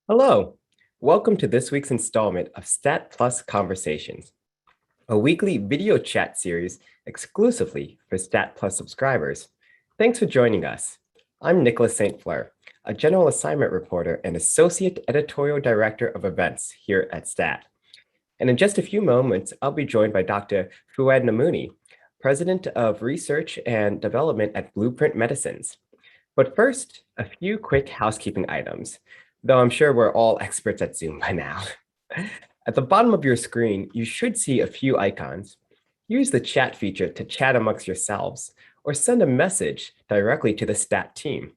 Hello. Welcome to this week's installment of Stat Plus Conversations, a weekly video chat series exclusively for Stat Plus subscribers. Thanks for joining us. I'm Nicholas St. Fleur, a general assignment reporter and associate editorial director of events here at Stat. And in just a few moments, I'll be joined by Dr. Fouad Namouni, president of research and development at Blueprint Medicines. But first, a few quick housekeeping items, though I'm sure we're all experts at Zoom by now. At the bottom of your screen, you should see a few icons. Use the chat feature to chat amongst yourselves or send a message directly to the STAT team.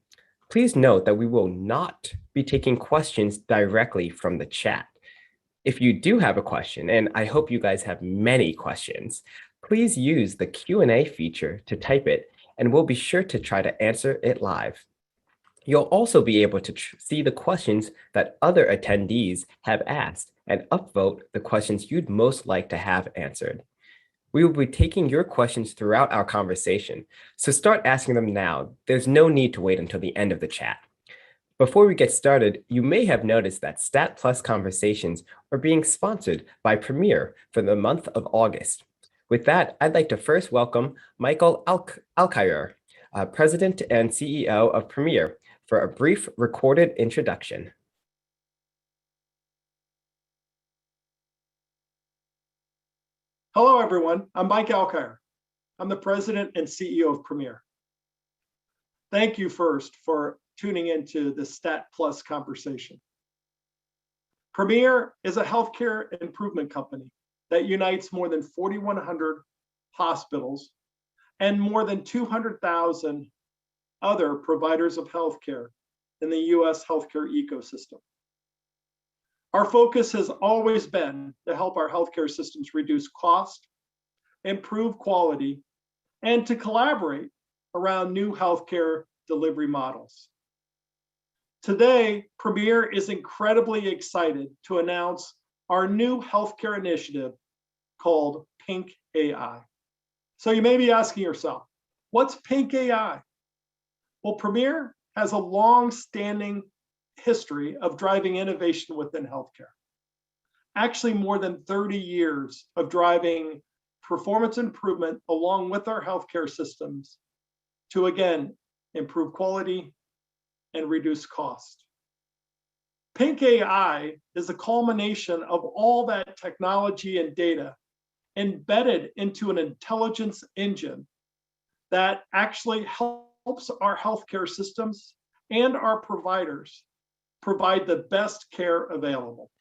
Please note that we will not be taking questions directly from the chat. If you do have a question, and I hope you guys have many questions, please use the Q&A feature to type it, and we'll be sure to try to answer it live. You'll also be able to see the questions that other attendees have asked and upvote the questions you'd most like to have answered. We will be taking your questions throughout our conversation, so start asking them now. There's no need to wait until the end of the chat. Before we get started, you may have noticed that Stat Plus Conversations are being sponsored by Premier for the month of August. With that, I'd like to first welcome Michael Alkire, President and CEO of Premier, for a brief recorded introduction. Hello, everyone. I'm Mike Alkire. I'm the President and CEO of Premier. Thank you first for tuning into the Stat Plus conversation. Premier is a healthcare improvement company that unites more than 4,100 hospitals and more than 200,000 other providers of healthcare in the US healthcare ecosystem. Our focus has always been to help our healthcare systems reduce cost, improve quality, and to collaborate around new healthcare delivery models. Today, Premier is incredibly excited to announce our new healthcare initiative called Pink AI. So you may be asking yourself, what's Pink AI? Well, Premier has a long-standing history of driving innovation within healthcare. Actually, more than 30 years of driving performance improvement along with our healthcare systems to, again, improve quality and reduce cost. Pink AI is a culmination of all that technology and data embedded into an intelligence engine that actually helps our healthcare systems and our providers provide the best care available.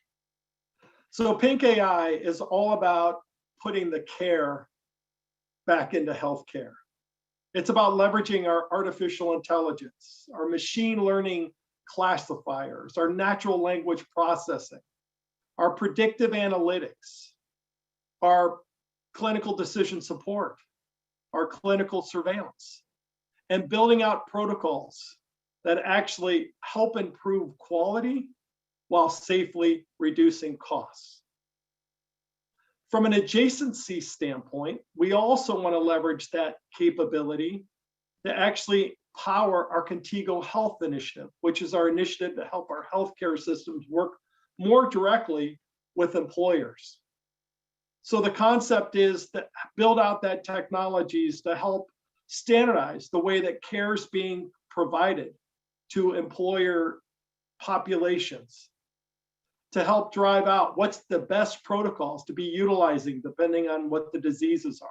So Pink AI is all about putting the care back into healthcare. It's about leveraging our artificial intelligence, our machine learning classifiers, our natural language processing, our predictive analytics, our clinical decision support, our clinical surveillance, and building out protocols that actually help improve quality while safely reducing costs. From an adjacency standpoint, we also want to leverage that capability to actually power our Contigo Health initiative, which is our initiative to help our healthcare systems work more directly with employers. So the concept is to build out that technologies to help standardize the way that care is being provided to employer populations, to help drive out what's the best protocols to be utilizing depending on what the diseases are.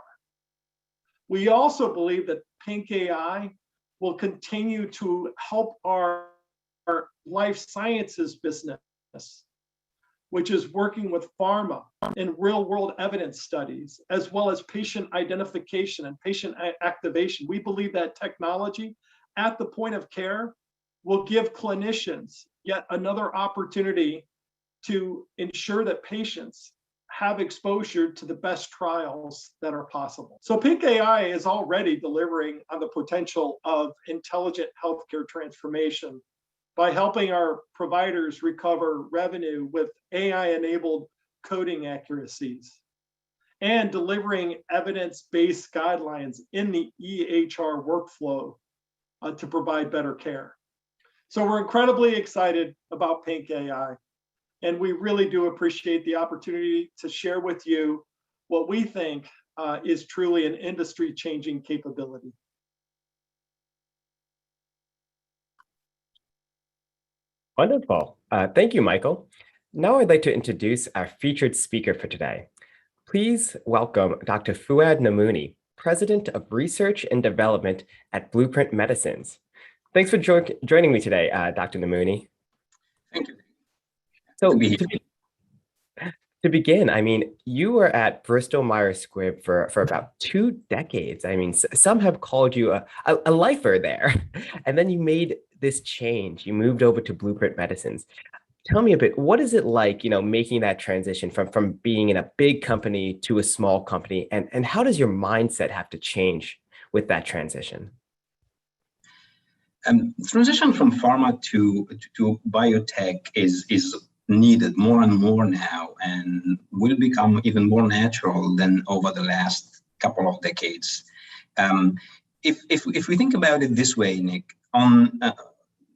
We also believe that Pink AI will continue to help our life sciences business, which is working with pharma in real-world evidence studies, as well as patient identification and patient activation. We believe that technology at the point of care will give clinicians yet another opportunity to ensure that patients have exposure to the best trials that are possible. So Pink AI is already delivering on the potential of intelligent healthcare transformation by helping our providers recover revenue with AI-enabled coding accuracies and delivering evidence-based guidelines in the EHR workflow to provide better care. So we're incredibly excited about Pink AI, and we really do appreciate the opportunity to share with you what we think is truly an industry-changing capability. Wonderful. Thank you, Michael. Now I'd like to introduce our featured speaker for today. Please welcome Dr. Fouad Namouni, President of Research and Development at Blueprint Medicines. Thanks for joining me today, Dr. Namouni. Thank you. So to begin, I mean, you were at Bristol Myers Squibb for about 2 decades. I mean, some have called you a lifer there. And then you made this change. You moved over to Blueprint Medicines. Tell me a bit, what is it like, making that transition from being in a big company to a small company? And how does your mindset have to change with that transition? Transition from pharma to biotech is needed more and more now, and will become even more natural than over the last couple of decades. If we think about it this way, Nick, on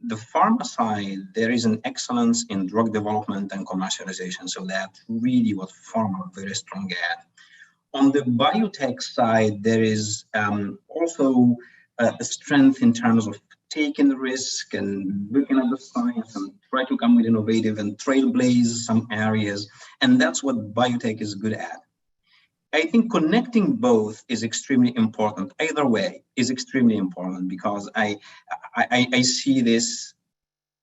the pharma side, there is an excellence in drug development and commercialization. So that's really what pharma are very strong at. On the biotech side, there is also a strength in terms of taking the risk and looking at the science and try to come with innovative and trailblaze some areas. And that's what biotech is good at. I think connecting both is extremely important. Either way is extremely important, because I see this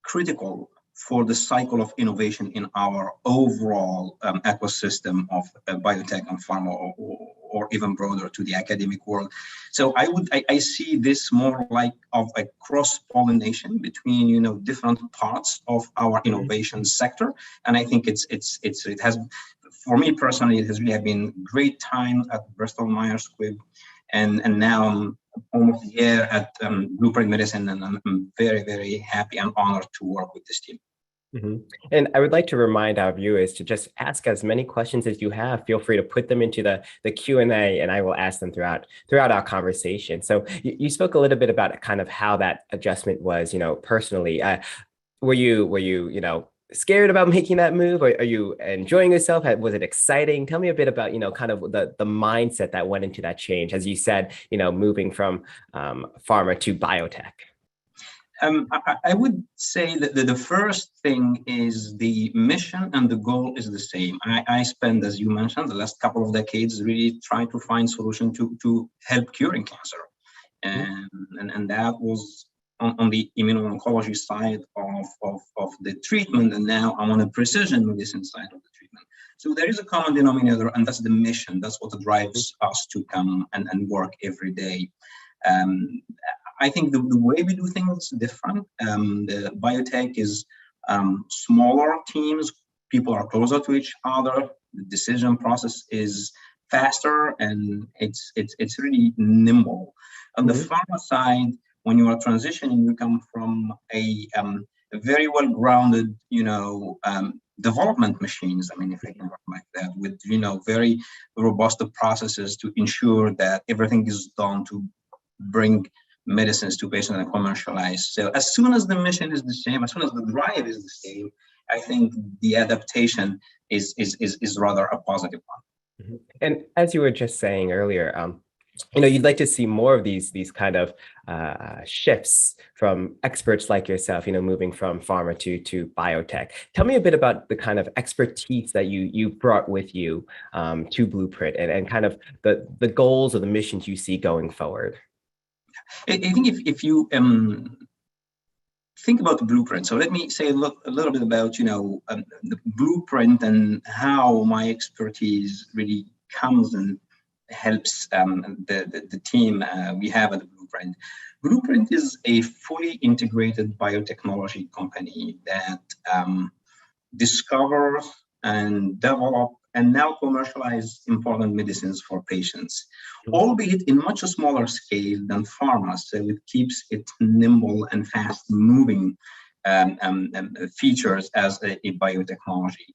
critical for the cycle of innovation in our overall ecosystem of biotech and pharma, or even broader to the academic world. So I see this more like of a cross-pollination between different parts of our innovation sector, and I think it has. For me personally, it has really been great time at Bristol Myers Squibb, and now I'm almost a year at Blueprint Medicine, and I'm very, very happy and honored to work with this team. Mm-hmm. And I would like to remind our viewers to just ask as many questions as you have. Feel free to put them into the Q&A, and I will ask them throughout our conversation. So you spoke a little bit about kind of how that adjustment was, personally. Were you scared about making that move? Or are you enjoying yourself? Was it exciting? Tell me a bit about, kind of the mindset that went into that change, as you said, moving from pharma to biotech. I would say that the first thing is the mission and the goal is the same. I spent, as you mentioned, the last couple of decades really trying to find solution to help curing cancer. And that was on the immuno-oncology side of the treatment, and now I'm on the precision medicine side of the treatment. So there is a common denominator, and that's the mission. That's what drives us to come and work every day. I think the way we do things is different. The biotech is smaller teams. People are closer to each other. The decision process is faster, and it's really nimble. On the pharma side, when you are transitioning, you come from a very well-grounded, development machines. I mean, if I can work like that, with very robust processes to ensure that everything is done to bring medicines to patients and commercialize. So as soon as the mission is the same, as soon as the drive is the same, I think the adaptation is rather a positive one. Mm-hmm. And as you were just saying earlier, you'd like to see more of these kind of shifts from experts like yourself, moving from pharma to biotech. Tell me a bit about the kind of expertise that you brought with you to Blueprint, and kind of the goals or the missions you see going forward. I think if you think about the Blueprint, so let me say a little bit about the Blueprint and how my expertise really comes and helps the team we have at the Blueprint. Blueprint is a fully integrated biotechnology company that discovers and develop and now commercialize important medicines for patients, albeit in much smaller scale than pharma. So it keeps it nimble and fast moving features as a biotechnology.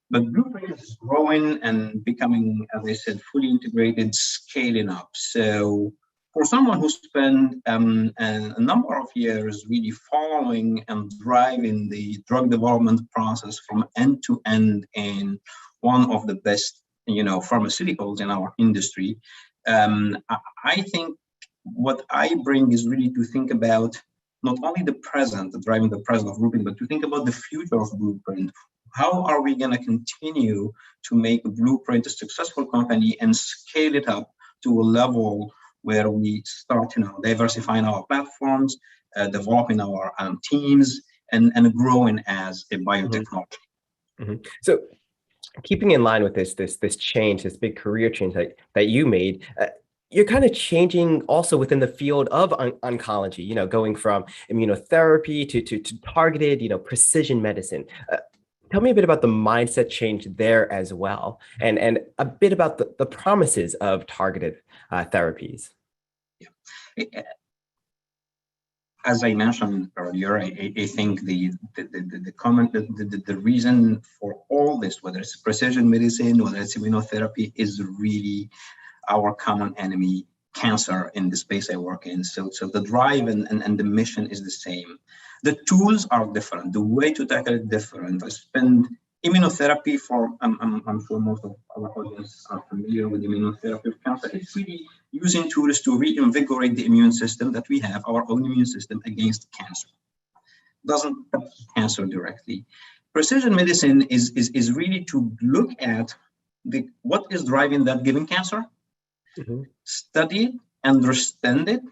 But Blueprint is growing and becoming, as I said, fully integrated, scaling up. So for someone who spent a number of years really following and driving the drug development process from end to end in one of the best, pharmaceuticals in our industry, I think what I bring is really to think about not only the present, driving the present of Blueprint, but to think about the future of Blueprint. How are we going to continue to make Blueprint a successful company and scale it up to a level where we start, diversifying our platforms, developing our teams, and growing as a biotechnology. Mm-hmm. So, keeping in line with this change, this big career change that you made, you're kind of changing also within the field of oncology. Going from immunotherapy to targeted, precision medicine. Tell me a bit about the mindset change there as well, and a bit about the promises of targeted therapies. Yeah. As I mentioned earlier, I think the reason for all this, whether it's precision medicine, whether it's immunotherapy, is really our common enemy, cancer, in the space I work in. So the drive and the mission is the same. The tools are different. The way to tackle it different. I spend immunotherapy for, I'm sure most of our audience are familiar with immunotherapy of cancer. It's really using tools to reinvigorate the immune system that we have, our own immune system, against cancer. Doesn't touch cancer directly. Precision medicine is really to look at what is driving that given cancer, study it, understand it,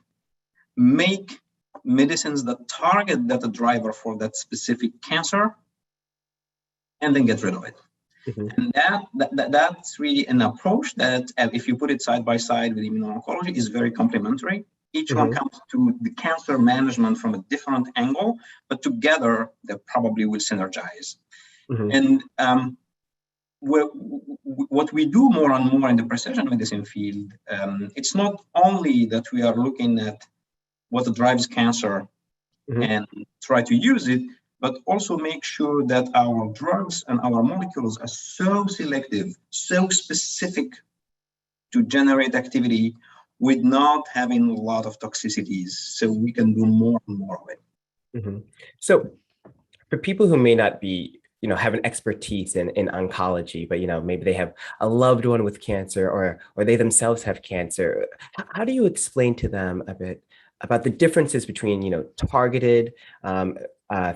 make medicines that target that driver for that specific cancer, and then get rid of it. And that's really an approach that, if you put it side by side with immuno-oncology, is very complementary. Each one comes to the cancer management from a different angle, but together they probably will synergize. And what we do more and more in the precision medicine field, it's not only that we are looking at what drives cancer and try to use it, but also make sure that our drugs and our molecules are so selective, so specific to generate activity with not having a lot of toxicities, so we can do more and more of it. So for people who may not be, have an expertise in oncology, but, maybe they have a loved one with cancer or they themselves have cancer, how do you explain to them a bit about the differences between, targeted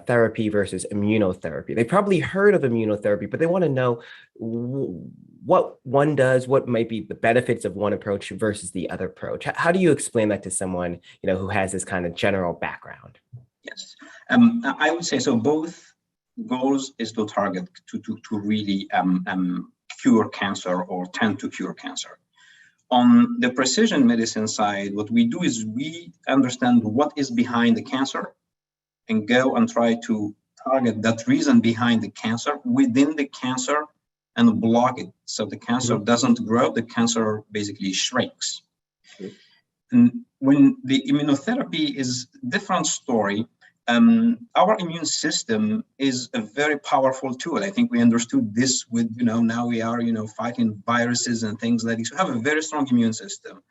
therapy versus immunotherapy? They probably heard of immunotherapy, but they want to know what one does, what might be the benefits of one approach versus the other approach. How do you explain that to someone, who has this kind of general background? Yes, I would say so. Both goals is to target to really cure cancer or tend to cure cancer. On the precision medicine side, what we do is we understand what is behind the cancer and go and try to target that reason behind the cancer within the cancer and block it. So the cancer doesn't grow, the cancer basically shrinks. And when the immunotherapy is a different story, our immune system is a very powerful tool. I think we understood this with, now we are, fighting viruses and things like this. We have a very strong immune system.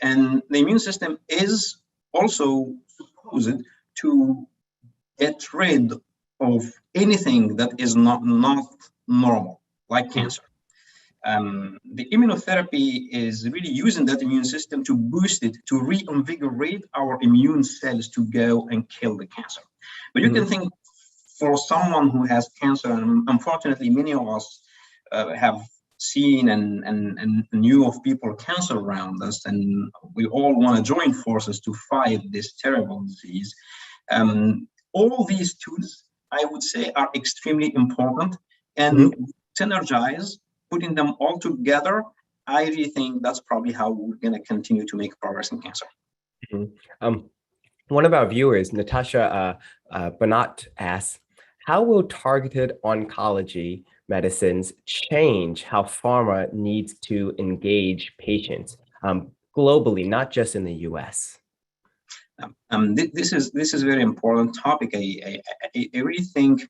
And the immune system is also supposed to get rid of anything that is not normal, like cancer. The immunotherapy is really using that immune system to boost it, to reinvigorate our immune cells to go and kill the cancer. But you can think, for someone who has cancer, and unfortunately many of us have seen and knew of people with cancer around us, and we all want to join forces to fight this terrible disease. All these tools, I would say, are extremely important, and synergize, putting them all together, I really think that's probably how we're going to continue to make progress in cancer. One of our viewers, Natasha Bonat, asks, how will targeted oncology medicines change how pharma needs to engage patients globally, not just in the US? This is a very important topic. I really think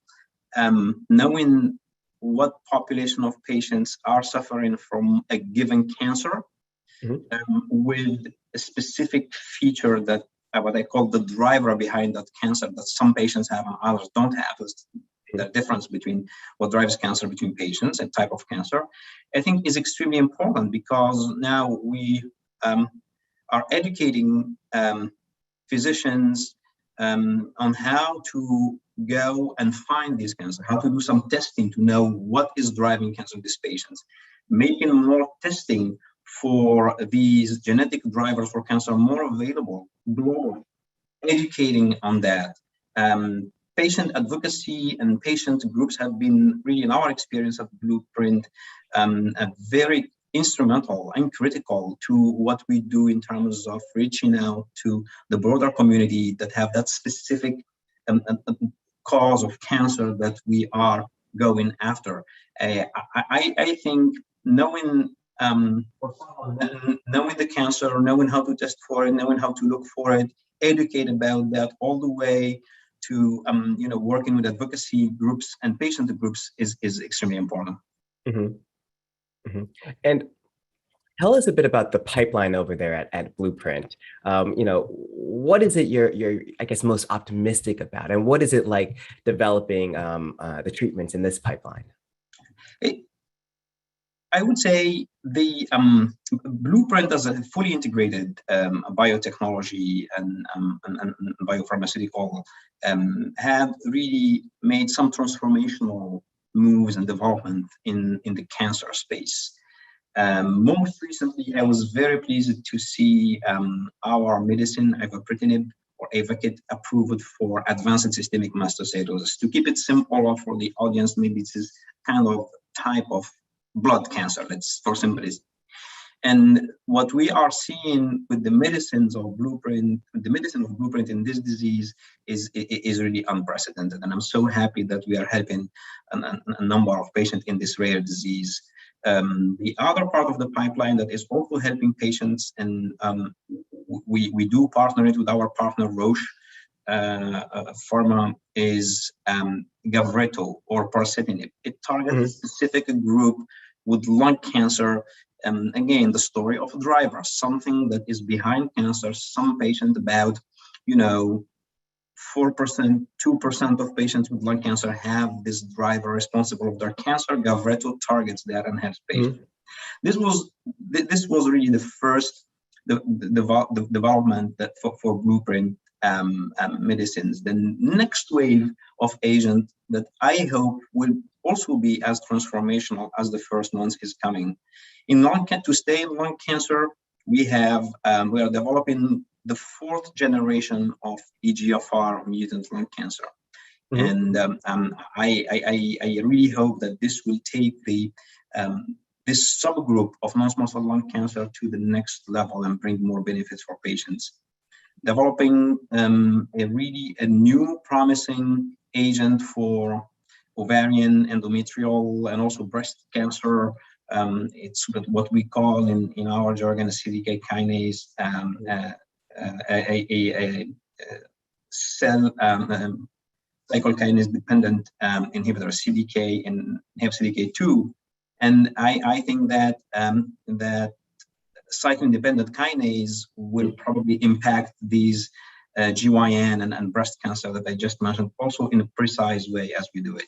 knowing what population of patients are suffering from a given cancer with a specific feature that what I call the driver behind that cancer that some patients have and others don't have. Is the difference between what drives cancer between patients and type of cancer, I think is extremely important, because now we are educating physicians on how to go and find these cancers, how to do some testing to know what is driving cancer in these patients, making more testing for these genetic drivers for cancer more available globally, educating on that. Patient advocacy and patient groups have been really, in our experience at Blueprint, very instrumental and critical to what we do in terms of reaching out to the broader community that have that specific cause of cancer that we are going after. I think knowing the cancer, knowing how to test for it, knowing how to look for it, educate about that, all the way to working with advocacy groups and patient groups is extremely important. And tell us a bit about the pipeline over there at Blueprint. What is it you're I guess most optimistic about, and what is it like developing the treatments in this pipeline? I would say the Blueprint as a fully integrated biotechnology and biopharmaceutical have really made some transformational moves and development in the cancer space. Most recently, I was very pleased to see our medicine, avapritinib, or AYVAKIT, approved for advanced systemic mastocytosis. To keep it simple for the audience, maybe this is kind of type of blood cancer, let's for simplicity. And what we are seeing with the medicines of Blueprint, the medicine of Blueprint in this disease is really unprecedented. And I'm so happy that we are helping a number of patients in this rare disease. The other part of the pipeline that is also helping patients, and we do partner it with our partner Roche Pharma, is Gavreto or Parsabinemab. It targets a specific group with lung cancer. Again, the story of a driver, something that is behind cancer. Some patients, about 4%, 2% of patients with lung cancer have this driver responsible for their cancer. Gavreto targets that and helps patients. This was really the first development that for Blueprint medicines. The next wave of agent that I hope will also be as transformational as the first ones is coming. To stay in lung cancer, we are developing the 4th generation of EGFR mutant lung cancer. And I really hope that this will take this subgroup of non-small cell lung cancer to the next level and bring more benefits for patients. Developing a new promising agent for ovarian, endometrial, and also breast cancer. It's what we call in our jargon a CDK kinase, a cell cycle kinase dependent inhibitor, CDK, and have CDK2. And I think that that cycle-independent kinase will probably impact these GYN and breast cancer that I just mentioned, also in a precise way as we do it.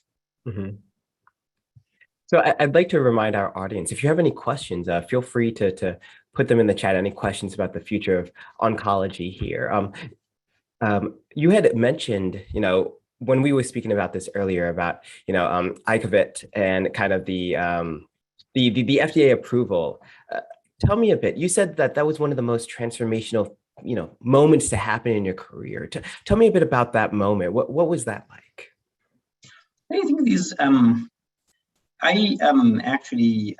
So I'd like to remind our audience, if you have any questions, feel free to put them in the chat, any questions about the future of oncology here. You had mentioned, when we were speaking about this earlier about, AYVAKIT and kind of the FDA approval. Tell me a bit. You said that was one of the most transformational, moments to happen in your career. Tell me a bit about that moment. What was that like? I think these. I actually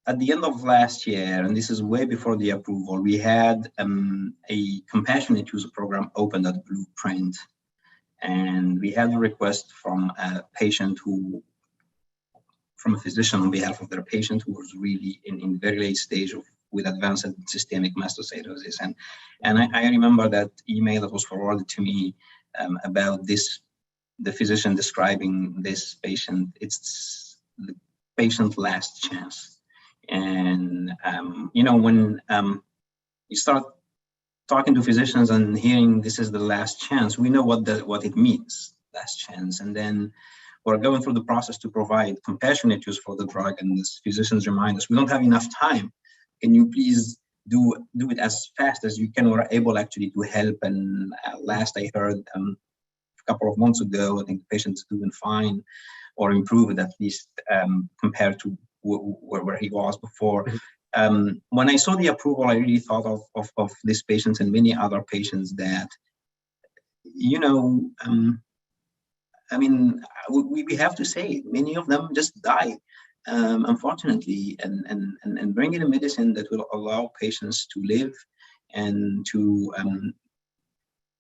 at the end of last year, and this is way before the approval, we had a compassionate use program opened at Blueprint, and we had a request from a physician on behalf of their patient who was really in very late stage with advanced systemic mastocytosis, and I remember that email that was forwarded to me about this. The physician describing this patient, it's the patient's last chance. And, when you start talking to physicians and hearing this is the last chance, we know what it means, last chance. And then we're going through the process to provide compassionate use for the drug. And as physicians remind us, we don't have enough time. Can you please do it as fast as you can? We're able actually to help. And last I heard a couple of months ago, I think the patient's doing fine or improved at least compared to where he was before. When I saw the approval, I really thought of these patients and many other patients that, we have to say it. Many of them just die, unfortunately, and bringing a medicine that will allow patients to live and to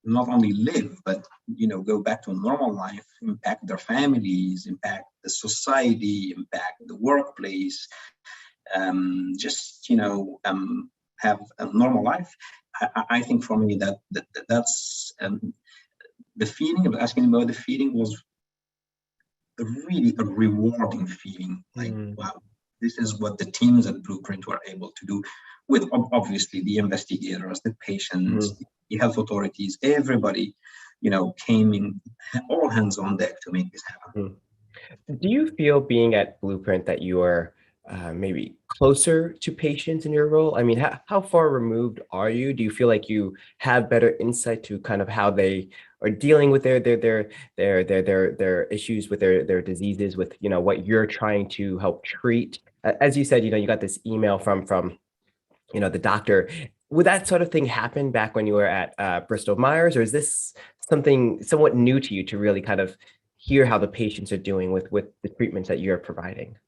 not only live, but go back to a normal life, impact their families, impact the society, impact the workplace, have a normal life. I think for me that's the feeling of asking about the feeling was really a rewarding feeling. Like, wow, this is what the teams at Blueprint were able to do with obviously the investigators, the patients, the health authorities, everybody, came in, all hands on deck to make this happen. Do you feel being at Blueprint that you are maybe closer to patients in your role? I mean, how far removed are you? Do you feel like you have better insight to kind of how they are dealing with their issues, with their diseases, with what you're trying to help treat? As you said, you got this email from the doctor. Would that sort of thing happen back when you were at Bristol Myers, or is this something somewhat new to you to really kind of hear how the patients are doing with the treatments that you're providing?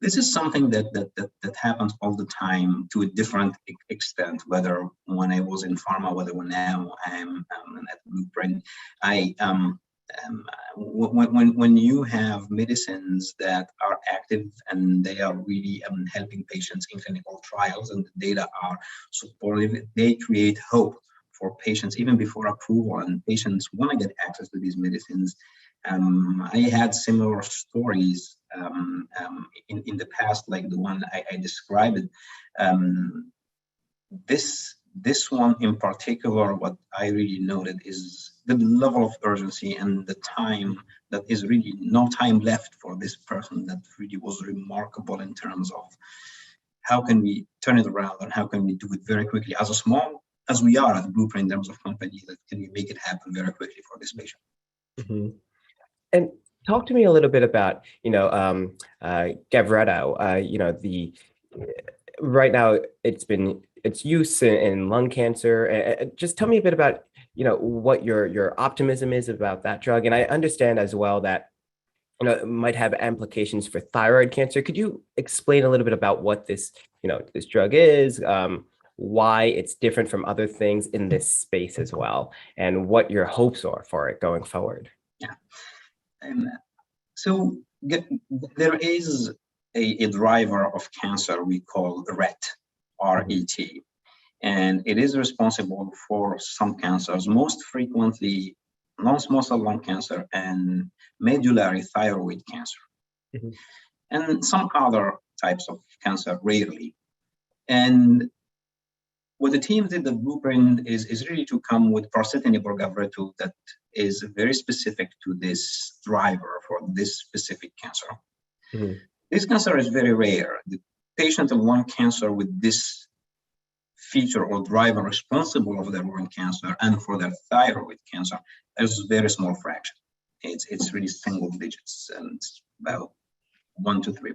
This is something that happens all the time to a different extent, whether when I was in pharma, whether now I'm at Blueprint. When you have medicines that are active and they are really helping patients in clinical trials and the data are supportive, they create hope for patients even before approval, and patients want to get access to these medicines. I had similar stories in the past, like the one I described. This one in particular, what I really noted is the level of urgency and the time that is really no time left for this person. That really was remarkable in terms of how can we turn it around and how can we do it very quickly as small as we are at Blueprint in terms of company, that can we make it happen very quickly for this patient. Mm-hmm. And talk to me a little bit about, Gavreto. Right now its use in lung cancer. Just tell me a bit about, what your optimism is about that drug. And I understand as well that, it might have implications for thyroid cancer. Could you explain a little bit about what this drug is, why it's different from other things in this space as well, and what your hopes are for it going forward? Yeah. So there is a driver of cancer we call RET, R-E-T, and it is responsible for some cancers, most frequently non-small cell lung cancer and medullary thyroid cancer, and some other types of cancer rarely. And what the team did at Blueprint is really to come with pralsetinib or Gavreto that is very specific to this driver for this specific cancer. This cancer is very rare. The patient with lung cancer with this feature or driver responsible for their lung cancer and for their thyroid cancer, there's a very small fraction. It's really single digits, and about 1 to 3%.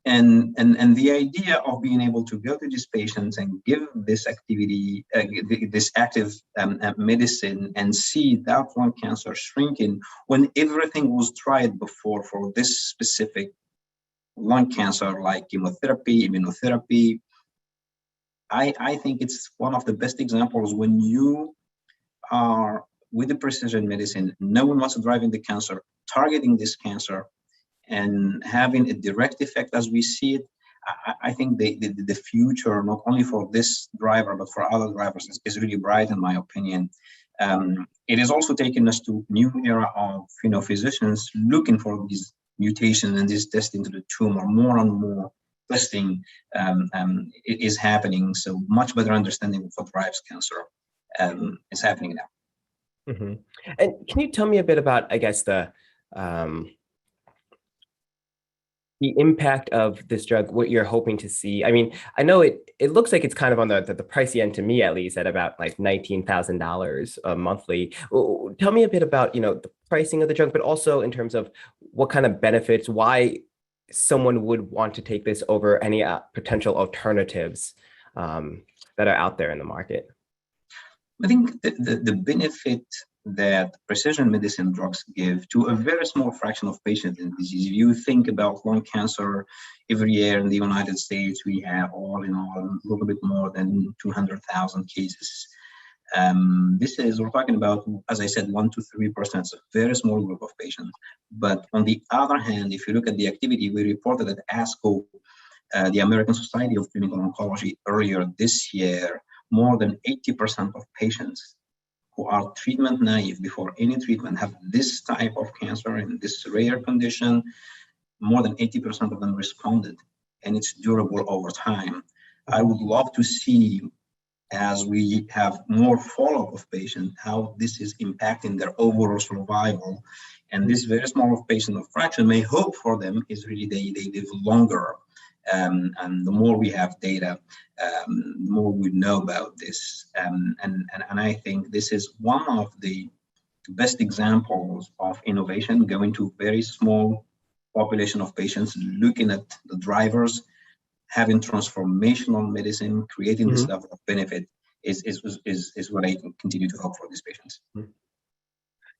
And the idea of being able to go to these patients and give this activity, this active medicine, and see that lung cancer shrinking when everything was tried before for this specific lung cancer, like chemotherapy, immunotherapy. I think it's one of the best examples when you are with the precision medicine, knowing what's driving the cancer, targeting this cancer, and having a direct effect as we see it. I think the future, not only for this driver, but for other drivers, is really bright, in my opinion. It is also taking us to new era of physicians looking for these mutations and this testing to the tumor more and more testing is happening. So much better understanding of what drives cancer is happening now. Mm-hmm. And can you tell me a bit about, I guess, the impact of this drug, what you're hoping to see? I mean, I know it looks like it's kind of on the pricey end to me, at least, at about like $19,000 monthly. Tell me a bit about, the pricing of the drug, but also in terms of what kind of benefits, why someone would want to take this over any potential alternatives that are out there in the market. I think the benefit that precision medicine drugs give to a very small fraction of patients in disease. If you think about lung cancer, every year in the United States, we have all in all a little bit more than 200,000 cases. We're talking about, as I said, 1 to 3%, it's a very small group of patients. But on the other hand, if you look at the activity, we reported at ASCO, the American Society of Clinical Oncology, earlier this year, more than 80% of patients who are treatment naive before any treatment have this type of cancer in this rare condition. More than 80% of them responded, and it's durable over time. I would love to see, as we have more follow-up of patients, how this is impacting their overall survival. And this very small of patient of fraction may hope for them is really they live longer. And the more we have data, the more we know about this. And I think this is one of the best examples of innovation, going to very small population of patients, looking at the drivers, having transformational medicine, creating this level of benefit is what I continue to hope for these patients.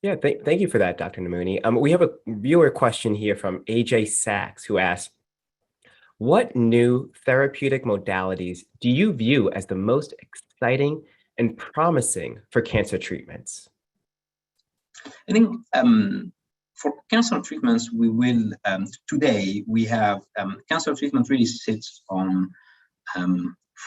Yeah, thank you for that, Dr. Namouni. We have a viewer question here from AJ Sachs, who asks, what new therapeutic modalities do you view as the most exciting and promising for cancer treatments? I think for cancer treatments, we will, today we have, cancer treatment really sits on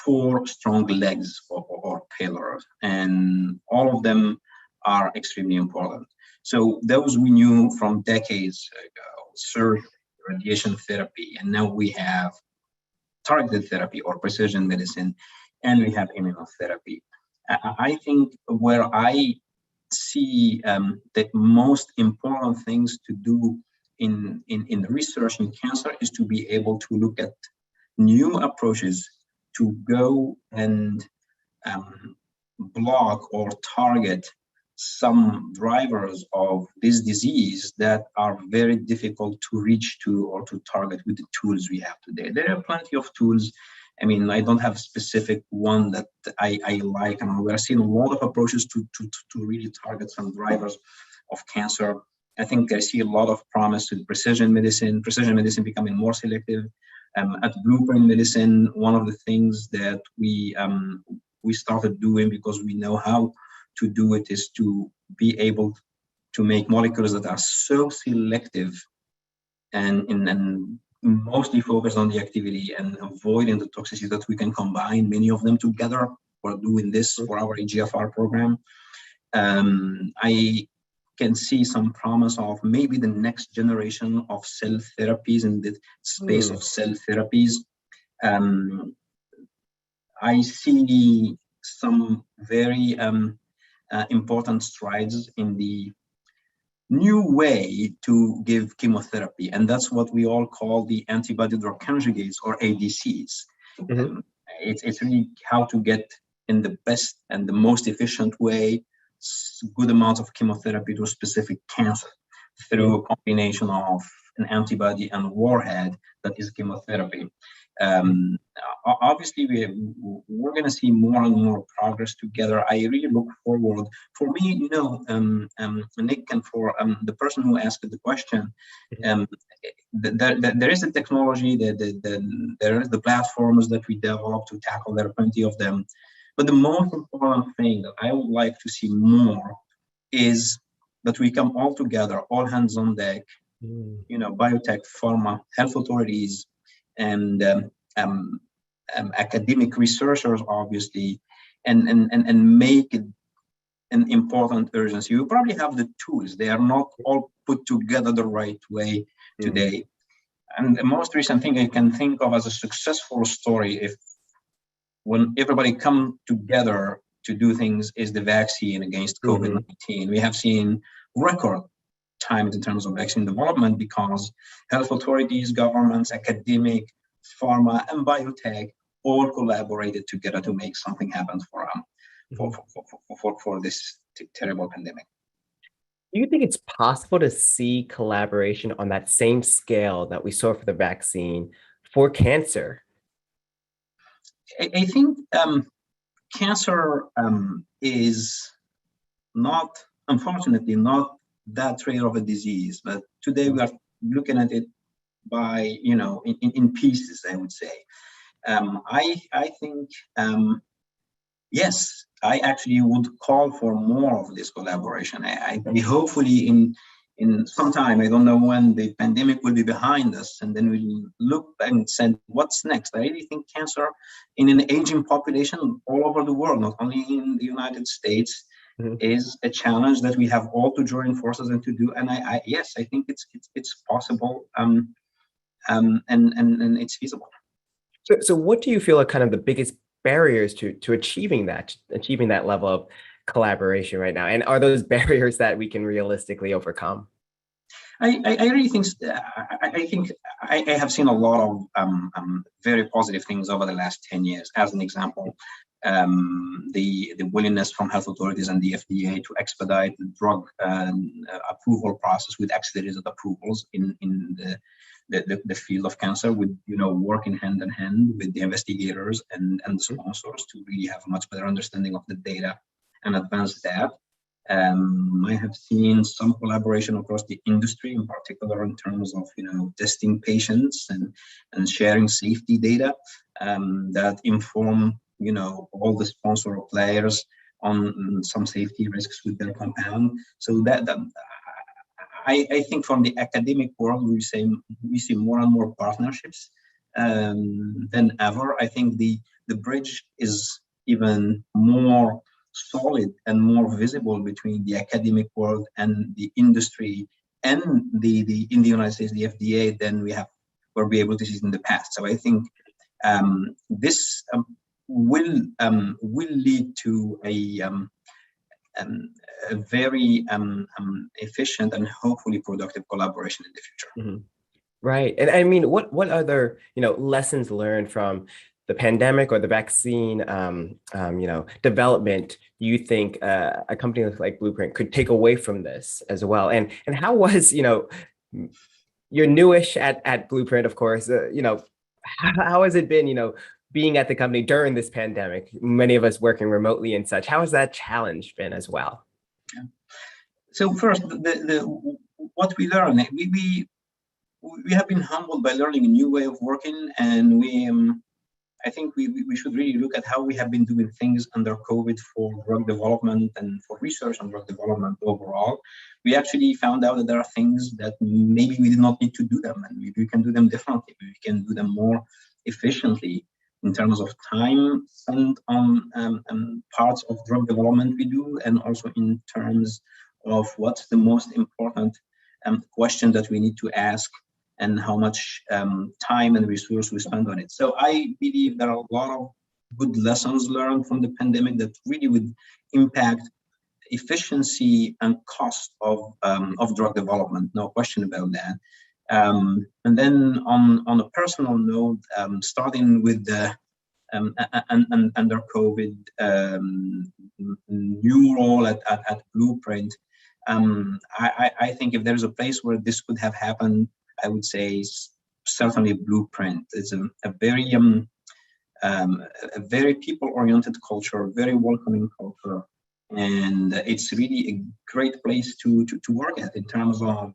4 strong legs or pillars, and all of them are extremely important. So those we knew from decades ago, surgery, radiation therapy, and now we have targeted therapy or precision medicine, and we have immunotherapy. I think where I see the most important things to do in research in cancer is to be able to look at new approaches to go and block or target some drivers of this disease that are very difficult to reach to or to target with the tools we have today. There are plenty of tools. I mean, I don't have a specific one that I like, and we're seeing a lot of approaches to really target some drivers of cancer. I think I see a lot of promise in precision medicine becoming more selective. At Blueprint Medicine, one of the things that we started doing, because we know how to do it, is to be able to make molecules that are so selective and mostly focused on the activity and avoiding the toxicity, that we can combine many of them together. We're doing this for our EGFR program. I can see some promise of maybe the next generation of cell therapies in the space of cell therapies. I see some very important strides in the new way to give chemotherapy, and that's what we all call the antibody drug conjugates, or ADCs. It's really how to get in the best and the most efficient way good amounts of chemotherapy to a specific cancer through a combination of an antibody and warhead that is chemotherapy. Obviously, we're going to see more and more progress together. I really look forward. For me, Nick, and for the person who asked the question, there is a technology, there is the platforms that we develop to tackle. There are plenty of them. But the most important thing that I would like to see more is that we come all together, all hands on deck, biotech, pharma, health authorities, and academic researchers, obviously, and make it an important urgency. You probably have the tools. They are not all put together the right way today. And the most recent thing I can think of as a successful story, if when everybody come together to do things, is the vaccine against COVID-19. We have seen record times in terms of vaccine development because health authorities, governments, academic, pharma, and biotech all collaborated together to make something happen for this terrible pandemic. Do you think it's possible to see collaboration on that same scale that we saw for the vaccine for cancer? I think cancer is not, unfortunately, not that rare of a disease, but today we are looking at it by, in pieces, I would say. I think, yes, I actually would call for more of this collaboration. We hopefully in some time, I don't know when the pandemic will be behind us, and then we'll look back and say, what's next? I really think cancer in an aging population all over the world, not only in the United States, is a challenge that we have all to join forces and to do. And yes, I think it's possible, and it's feasible. So what do you feel are kind of the biggest barriers to achieving that level of collaboration right now? And are those barriers that we can realistically overcome? I really think I have seen a lot of very positive things over the last 10 years. As an example, the willingness from health authorities and the FDA to expedite the drug approval process with accelerated approvals in the field of cancer, with working hand in hand with the investigators and the sponsors to really have a much better understanding of the data and advance that. I have seen some collaboration across the industry, in particular in terms of testing patients and sharing safety data that inform all the sponsor players on some safety risks with their compound. So that I think from the academic world we see more and more partnerships than ever. I think the bridge is even more solid and more visible between the academic world and the industry and in the United States, the FDA, than we were able to see in the past. So I think this will lead to a very efficient and hopefully productive collaboration in the future. Right. And I mean, what other lessons learned from the pandemic or the vaccine development do you think a company like Blueprint could take away from this as well? And how was you're newish at Blueprint, of course. How has it been being at the company during this pandemic? Many of us working remotely and such. How has that challenge been as well? Yeah. So first, what we learned, we have been humbled by learning a new way of working, and I think we should really look at how we have been doing things under COVID for drug development and for research on drug development overall. We actually found out that there are things that maybe we did not need to do them, and maybe we can do them differently. We can do them more efficiently in terms of time spent on parts of drug development we do, and also in terms of what's the most important question that we need to ask and how much time and resource we spend on it. So I believe there are a lot of good lessons learned from the pandemic that really would impact efficiency and cost of drug development, no question about that. And then on a personal note, starting with the under COVID new role at Blueprint, I think if there's a place where this could have happened, I would say certainly Blueprint. It's a very people-oriented culture, very welcoming culture, and it's really a great place to work at in terms of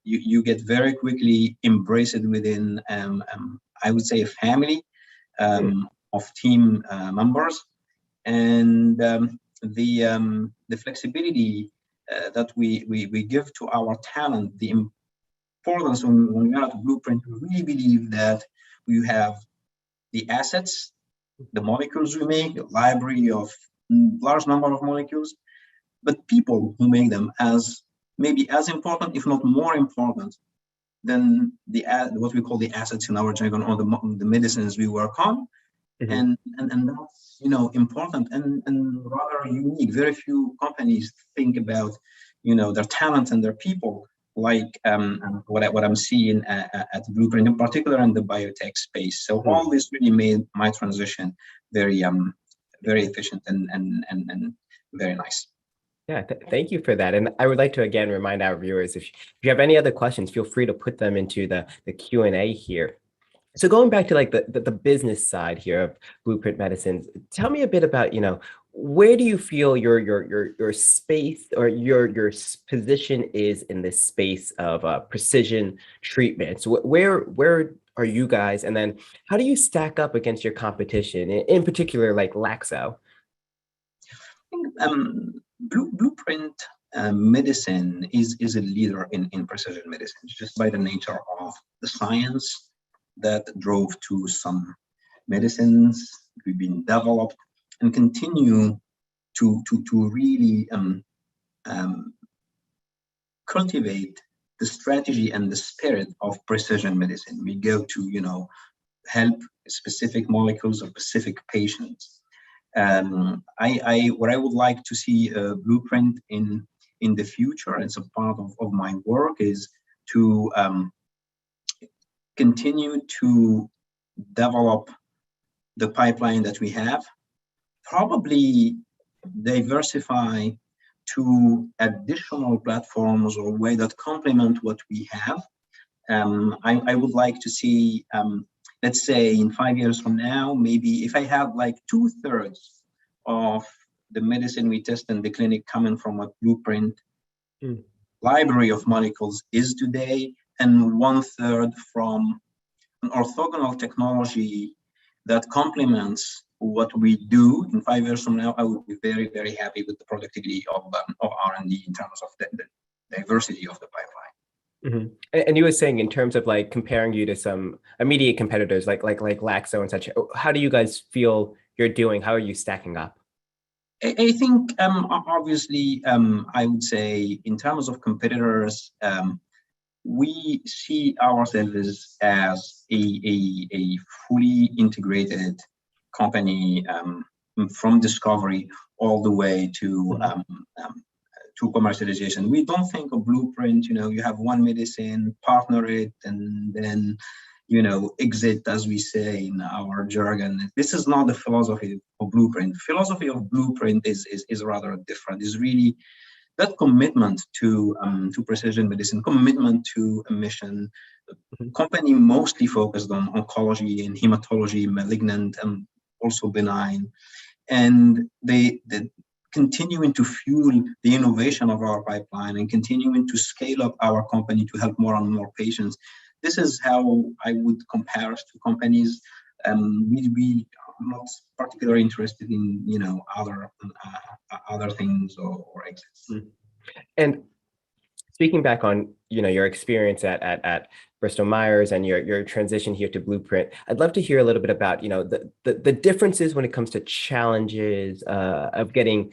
you get very quickly embraced within I would say a family of team members, and the flexibility that we give to our talent, the importance when we are at Blueprint, we really believe that we have the assets, the molecules we make, a library of large number of molecules, but people who make them as maybe as important, if not more important, than what we call the assets in our jargon, or the medicines we work on. Mhm. And that's, important and rather unique. Very few companies think about, their talent and their people, like what I'm seeing at Blueprint, in particular in the biotech space. So all this really made my transition very very efficient and very nice. Yeah, thank you for that. And I would like to again remind our viewers, if you have any other questions, feel free to put them into the Q&A here. So going back to like the business side here of Blueprint Medicines, tell me a bit about, where do you feel your space or your position is in this space of precision treatments? Where are you guys? And then how do you stack up against your competition, in particular like Laxo? Blueprint Medicine is a leader in precision medicine, just by the nature of the science that drove to some medicines we've been developed and continue to really cultivate the strategy and the spirit of precision medicine. We go to help specific molecules or specific patients. What I would like to see Blueprint in the future, and it's a part of my work, is to continue to develop the pipeline that we have, probably diversify to additional platforms or way that complement what we have. I would like to see, let's say in 5 years from now, maybe if I have like 2/3 of the medicine we test in the clinic coming from a Blueprint library of molecules is today, and 1/3 from an orthogonal technology that complements what we do. In 5 years from now, I would be very, very happy with the productivity of R&D in terms of the diversity of the pipeline. Mm-hmm. And you were saying, in terms of like comparing you to some immediate competitors like Laxo and such, how do you guys feel you're doing? How are you stacking up? I think obviously I would say in terms of competitors, we see ourselves as a fully integrated company from discovery all the way to commercialization. We don't think of Blueprint, you have one medicine, partner it, and then exit, as we say in our jargon. This is not the philosophy of Blueprint. The philosophy of Blueprint is rather different. It's really that commitment to precision medicine, commitment to a mission. Company mostly focused on oncology and hematology, malignant and also benign, and they continuing to fuel the innovation of our pipeline and continuing to scale up our company to help more and more patients. This is how I would compare us to companies. We are not particularly interested in other things or exits. And speaking back on your experience at Bristol Myers and your transition here to Blueprint, I'd love to hear a little bit about the differences when it comes to challenges of getting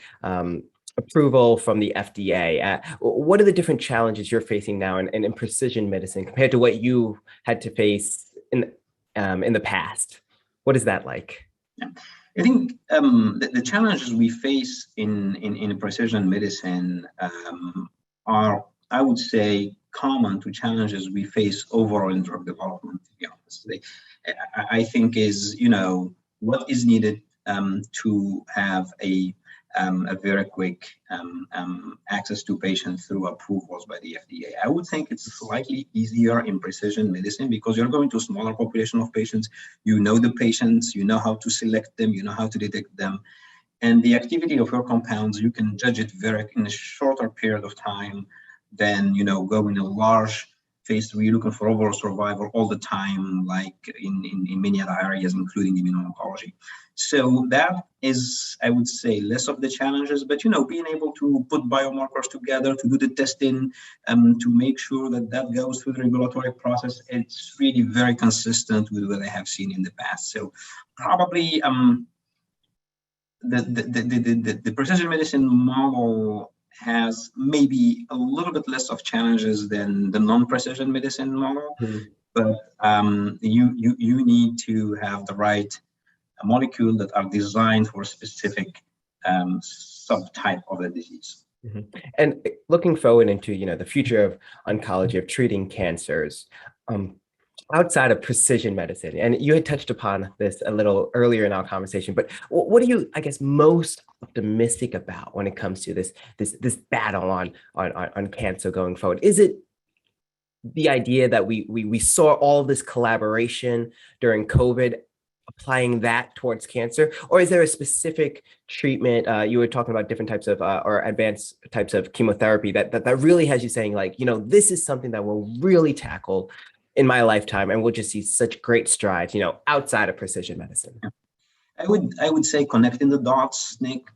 approval from the FDA. What are the different challenges you're facing now in precision medicine compared to what you had to face in the past? What is that like? Yeah. I think the challenges we face in precision medicine are, I would say, common to challenges we face overall in drug development, to be honest. I think is, what is needed to have a very quick access to patients through approvals by the FDA. I would think it's slightly easier in precision medicine because you're going to a smaller population of patients. You know the patients, you know how to select them, you know how to detect them. And the activity of your compounds, you can judge it in a shorter period of time than, go in a large phase 3 looking for overall survival all the time, like in many other areas, including immuno-oncology. So that is, I would say, less of the challenges, but being able to put biomarkers together, to do the testing, to make sure that goes through the regulatory process, it's really very consistent with what I have seen in the past. So probably the precision medicine model has maybe a little bit less of challenges than the non-precision medicine model, but you need to have the right molecule that are designed for a specific subtype of the disease. And looking forward into the future of oncology, of treating cancers, outside of precision medicine, and you had touched upon this a little earlier in our conversation, but what are you, I guess, most optimistic about when it comes to this battle on cancer going forward? Is it the idea that we saw all this collaboration during COVID, applying that towards cancer, or is there a specific treatment? You were talking about different types of or advanced types of chemotherapy that really has you saying, like, this is something that will really tackle in my lifetime, and we'll just see such great strides, outside of precision medicine. I would say connecting the dots, Nick.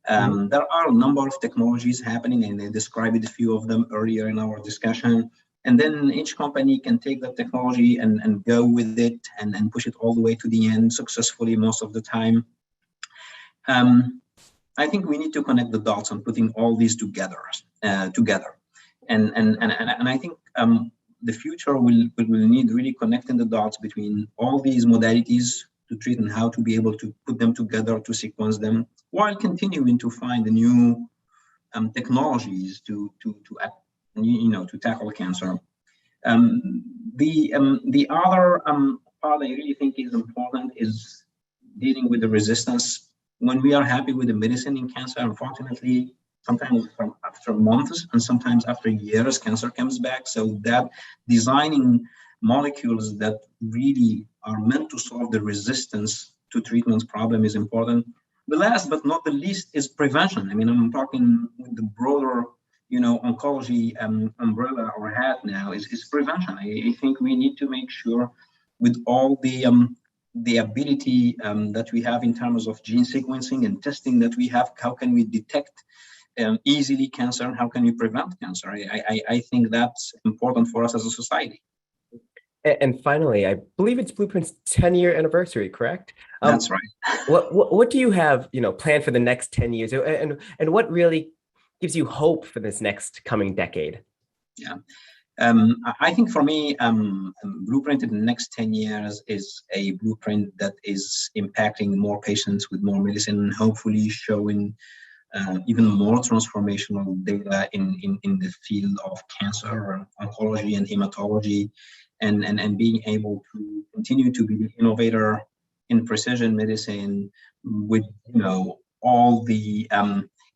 There are a number of technologies happening, and I described a few of them earlier in our discussion. And then each company can take that technology and go with it and push it all the way to the end successfully most of the time. I think we need to connect the dots on putting all these together. And I think the future will need really connecting the dots between all these modalities to treat and how to be able to put them together to sequence them while continuing to find the new technologies to tackle cancer. The other part I really think is important is dealing with the resistance. When we are happy with the medicine in cancer, unfortunately, sometimes after months and sometimes after years, cancer comes back. So that designing molecules that really are meant to solve the resistance to treatment problem is important. The last but not the least is prevention. I mean, I'm talking with the broader, oncology umbrella or hat now is prevention. I think we need to make sure with all the ability that we have in terms of gene sequencing and testing that we have, how can we detect easily cancer and how can we prevent cancer? I think that's important for us as a society. And finally, I believe it's Blueprint's 10-year anniversary, correct? That's right. What do you have, planned for the next 10 years, and what really gives you hope for this next coming decade? Yeah, I think for me, Blueprint in the next 10 years is a blueprint that is impacting more patients with more medicine and hopefully showing even more transformational data in the field of cancer, oncology, and hematology, and being able to continue to be the innovator in precision medicine with all the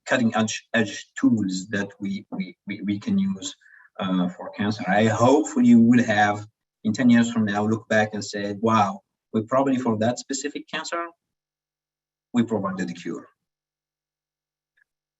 cutting edge tools that we can use for cancer. I hopefully will have in 10 years from now look back and say, wow, we probably for that specific cancer we provided the cure.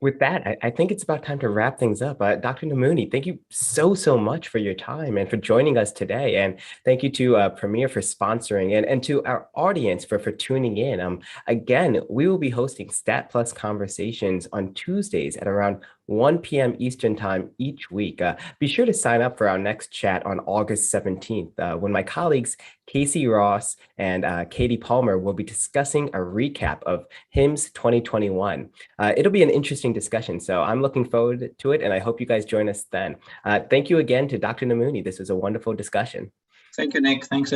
With that, I think it's about time to wrap things up. Dr. Namouni, thank you so much for your time and for joining us today. And thank you to Premier for sponsoring and to our audience for tuning in. Again, we will be hosting Stat Plus Conversations on Tuesdays at around 1 p.m. Eastern Time each week. Be sure to sign up for our next chat on August 17th, when my colleagues Casey Ross and Katie Palmer will be discussing a recap of HIMSS 2021. It'll be an interesting discussion, so I'm looking forward to it, and I hope you guys join us then. Thank you again to Dr. Namouni. This was a wonderful discussion. Thank you, Nick. Thanks,